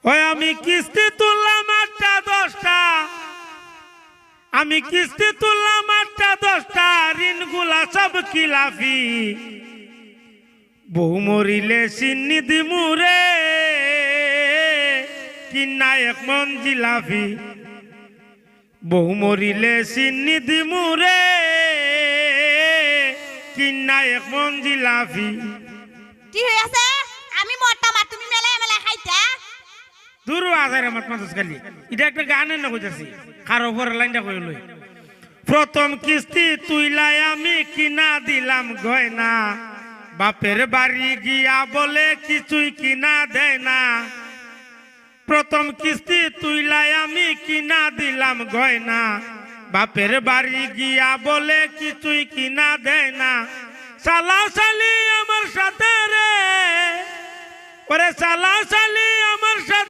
ওই আমি কিস্তি তুললাম 8টা 10টা, আমি কিস্তি তুললাম 8টা 10টা, ঋণগুলা সব খিলাফি। বউ মরিলে সিন্নি দিমুরে, কিনা 1 মন জিলাফি। বউ মরিলে সিন্নি দিমুরে, কিনা 1 মন জিলাফি। কি হইছে? আমি মোটা মা, তুমি মেলা মেলা খাইতা। দূর আজারে মত মাছ খালি এটা একটা গানের না কইতাছি, কার উপর লাইনটা কই লই। প্রথম কিস্তি তুইলাই আমি কিনা দিলাম গয়না, বাপের বাড়ি গিয়া বলে কিছুই কিনা দেয় না। প্রথম কিস্তি তুইলাই আমি কিনা দিলাম গয়না, বাপের বাড়ি গিয়া বলে কিছুই কিনা দেয় না। শালা শালি আমার সাথে রে, ওরে শালা শালি আমার সাথে।